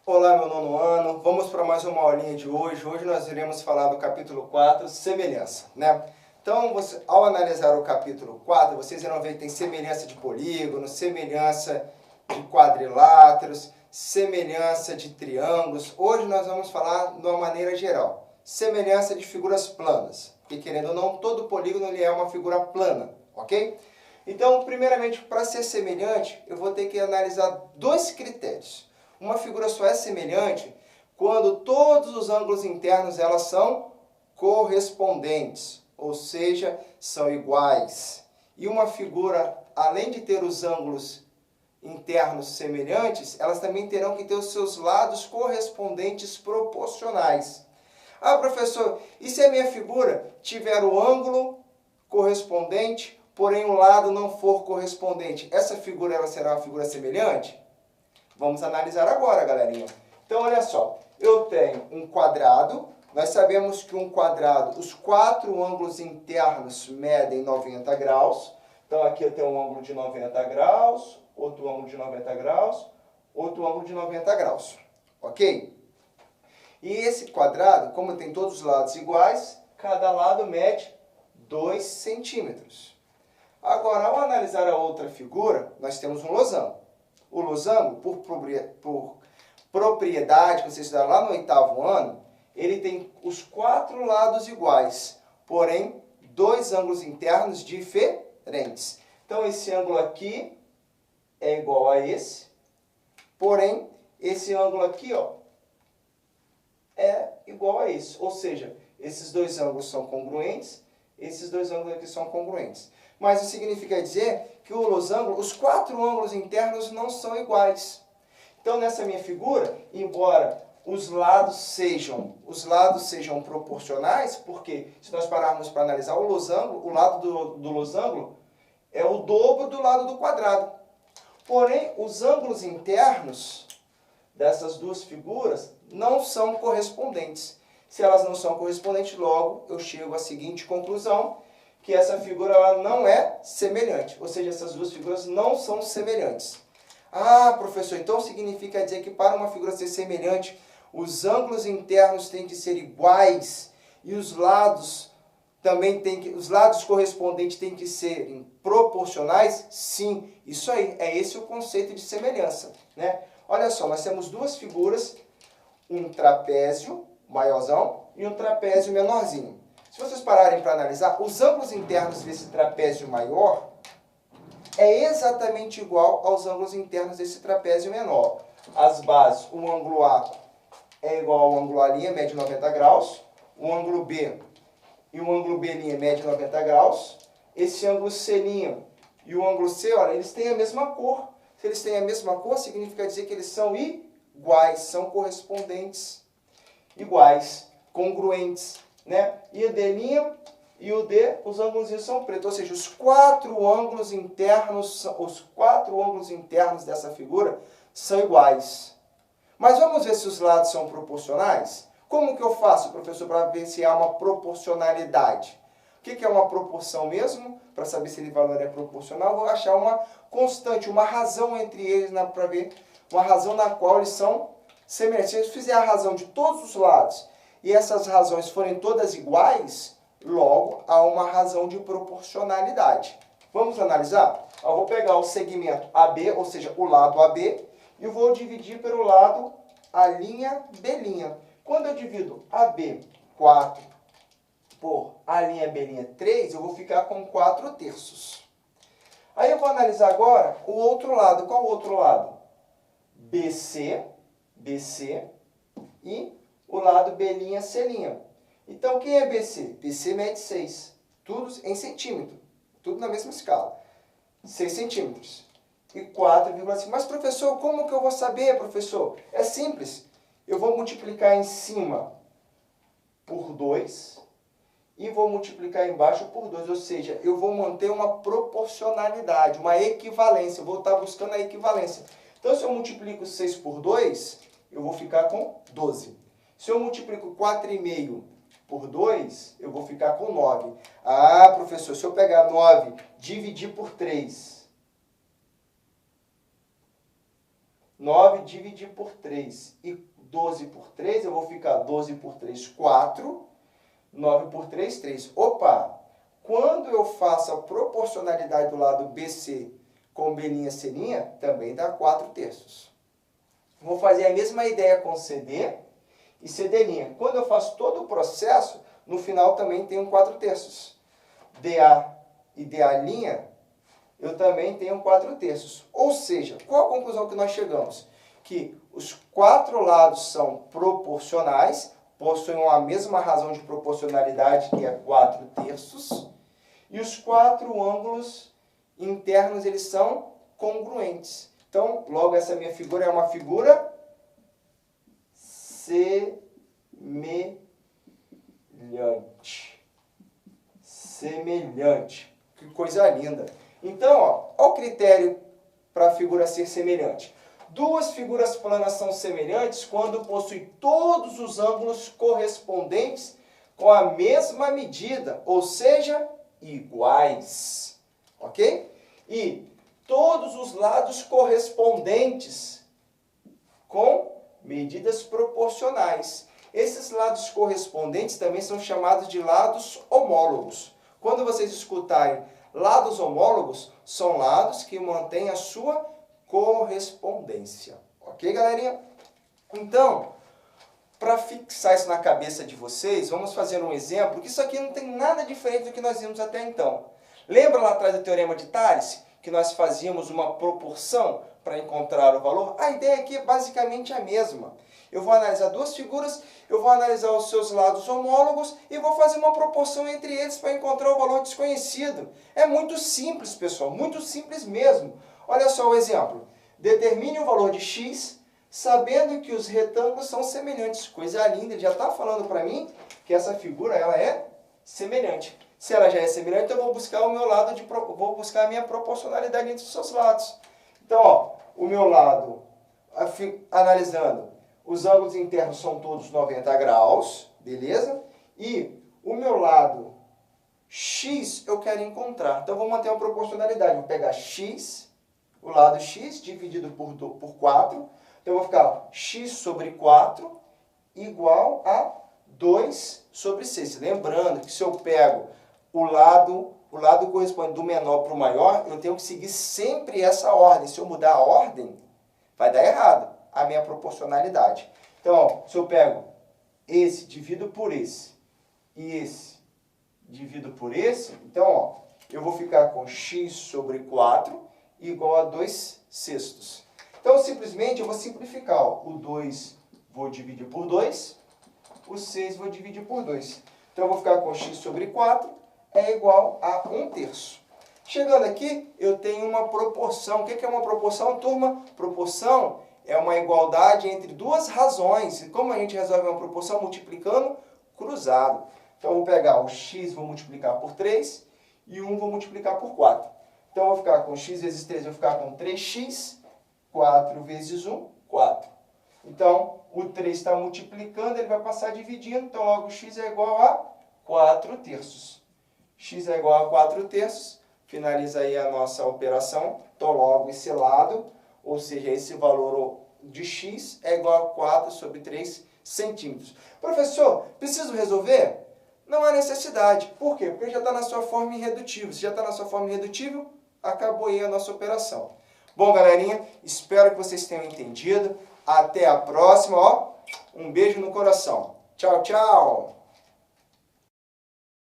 Olá, meu nono ano. Vamos para mais uma aulinha de hoje. Hoje nós iremos falar do capítulo 4, semelhança, né? Então, ao analisar o capítulo 4, vocês irão ver que tem semelhança de polígonos, semelhança de quadriláteros, semelhança de triângulos. Hoje nós vamos falar de uma maneira geral. Semelhança de figuras planas. Porque, querendo ou não, todo polígono ele é uma figura plana, ok? Então, primeiramente, para ser semelhante, eu vou ter que analisar dois critérios. Uma figura só é semelhante quando todos os ângulos internos elas são correspondentes, ou seja, são iguais. E uma figura, além de ter os ângulos internos semelhantes, elas também terão que ter os seus lados correspondentes proporcionais. Ah, professor, e se a minha figura tiver o ângulo correspondente, porém o lado não for correspondente? Essa figura ela será uma figura semelhante? Vamos analisar agora, galerinha. Então, olha só. Eu tenho um quadrado. Nós sabemos que um quadrado, os quatro ângulos internos medem 90 graus. Então, aqui eu tenho um ângulo de 90 graus, outro ângulo de 90 graus, outro ângulo de 90 graus. Ok? E esse quadrado, como tem todos os lados iguais, cada lado mede 2 centímetros. Agora, ao analisar a outra figura, nós temos um losango. O losango, por propriedade, que vocês estudaram lá no 8º ano, ele tem os quatro lados iguais, porém, dois ângulos internos diferentes. Então, esse ângulo aqui é igual a esse, porém, esse ângulo aqui ó, é igual a esse. Ou seja, esses dois ângulos são congruentes, esses dois ângulos aqui são congruentes. Mas isso significa dizer que o losango, os quatro ângulos internos não são iguais. Então, nessa minha figura, embora os lados sejam proporcionais, porque se nós pararmos para analisar o losango, o lado do losango é o dobro do lado do quadrado. Porém, os ângulos internos dessas duas figuras não são correspondentes. Se elas não são correspondentes, logo eu chego à seguinte conclusão, que essa figura ela não é semelhante, ou seja, essas duas figuras não são semelhantes. Ah, professor, então significa dizer que para uma figura ser semelhante, os ângulos internos têm que ser iguais e os lados os lados correspondentes têm que ser proporcionais? Sim, isso aí, é esse o conceito de semelhança, né? Olha só, nós temos duas figuras, um trapézio maiorzão e um trapézio menorzinho. Se vocês pararem para analisar, os ângulos internos desse trapézio maior é exatamente igual aos ângulos internos desse trapézio menor. As bases, o ângulo A é igual ao ângulo A', mede 90 graus. O ângulo B e o ângulo B' mede 90 graus. Esse ângulo C' e o ângulo C, olha, eles têm a mesma cor. Se eles têm a mesma cor, significa dizer que eles são iguais, são correspondentes, iguais, congruentes, né? E o D' e o D, os ângulos são pretos, ou seja, os quatro ângulos internos dessa figura são iguais. Mas vamos ver se os lados são proporcionais? Como que eu faço, professor, para ver se há uma proporcionalidade? O que é uma proporção mesmo? Para saber se o valor é proporcional, eu vou achar uma constante, uma razão entre eles, para ver uma razão na qual eles são semelhantes. Se eu fizer a razão de todos os lados e essas razões forem todas iguais, logo há uma razão de proporcionalidade. Vamos analisar? Eu vou pegar o segmento AB, ou seja, o lado AB, e vou dividir pelo lado A'B'. Quando eu divido AB 4 por A'B' 3, eu vou ficar com 4/3. Aí eu vou analisar agora o outro lado. Qual o outro lado? BC e o lado B'C'. Então, quem é BC? BC mede 6. Tudo em centímetro. Tudo na mesma escala. 6 centímetros. E 4,5. Mas, professor, como que eu vou saber, professor? É simples. Eu vou multiplicar em cima por 2 e vou multiplicar embaixo por 2. Ou seja, eu vou manter uma proporcionalidade, uma equivalência. Eu vou estar buscando a equivalência. Então, se eu multiplico 6 por 2, eu vou ficar com 12. Se eu multiplico 4,5 por 2, eu vou ficar com 9. Ah, professor, se eu pegar 9, dividir por 3. 9 dividir por 3 e 12 por 3, eu vou ficar 12 por 3, 4, 9 por 3, 3. Opa! Quando eu faço a proporcionalidade do lado BC com B', C', também dá 4 terços. Vou fazer a mesma ideia com CD e CD'. Quando eu faço todo o processo, no final também tenho 4 terços. DA e DA', eu também tenho 4 terços. Ou seja, qual a conclusão que nós chegamos? Que os 4 lados são proporcionais, possuem a mesma razão de proporcionalidade, que é 4 terços, e os 4 ângulos internos eles são congruentes. Então, logo essa minha figura é uma figura semelhante. Semelhante. Que coisa linda. Então, ó, olha o critério para a figura ser semelhante. Duas figuras planas são semelhantes quando possuem todos os ângulos correspondentes com a mesma medida, ou seja, iguais. Ok? E todos os lados correspondentes com medidas proporcionais. Esses lados correspondentes também são chamados de lados homólogos. Quando vocês escutarem lados homólogos, são lados que mantêm a sua correspondência. Ok, galerinha? Então, para fixar isso na cabeça de vocês, vamos fazer um exemplo, que isso aqui não tem nada diferente do que nós vimos até então. Lembra lá atrás do Teorema de Tales, que nós fazíamos uma proporção para encontrar o valor? A ideia aqui é basicamente a mesma. Eu vou analisar duas figuras, eu vou analisar os seus lados homólogos e vou fazer uma proporção entre eles para encontrar o valor desconhecido. É muito simples, pessoal, muito simples mesmo. Olha só o exemplo. Determine o valor de x, sabendo que os retângulos são semelhantes. Coisa linda, ele já está falando para mim que essa figura ela é semelhante. Se ela já é semelhante, eu vou buscar o meu lado vou buscar a minha proporcionalidade entre os seus lados. Então, ó, o meu lado, analisando, os ângulos internos são todos 90 graus, beleza? E o meu lado x eu quero encontrar. Então, eu vou manter uma proporcionalidade. Vou pegar x, o lado x dividido por 4. Então, eu vou ficar x sobre 4 igual a 2 sobre 6. Lembrando que se eu pego o lado corresponde do menor para o maior, eu tenho que seguir sempre essa ordem. Se eu mudar a ordem, vai dar errado a minha proporcionalidade. Então, se eu pego esse, divido por esse, e esse, divido por esse, então, ó, eu vou ficar com x sobre 4 igual a 2 sextos. Então, simplesmente, eu vou simplificar. Ó, o 2 vou dividir por 2, o 6 vou dividir por 2. Então, eu vou ficar com x sobre 4 é igual a 1 terço. Chegando aqui, eu tenho uma proporção. O que é uma proporção, turma? Proporção é uma igualdade entre duas razões. E como a gente resolve uma proporção? Multiplicando cruzado. Então, eu vou pegar o x, vou multiplicar por 3, e 1 vou multiplicar por 4. Então, eu vou ficar com x vezes 3, eu vou ficar com 3x, 4 vezes 1, 4. Então, o 3 está multiplicando, ele vai passar dividindo, então logo x é igual a 4 terços. X é igual a 4 terços, finaliza aí a nossa operação, então logo esse lado, ou seja, esse valor de x é igual a 4 sobre 3 centímetros. Professor, preciso resolver? Não há necessidade. Por quê? Porque já está na sua forma irredutível. Se já está na sua forma irredutível, acabou aí a nossa operação. Bom, galerinha, espero que vocês tenham entendido. Até a próxima. Ó, um beijo no coração. Tchau, tchau.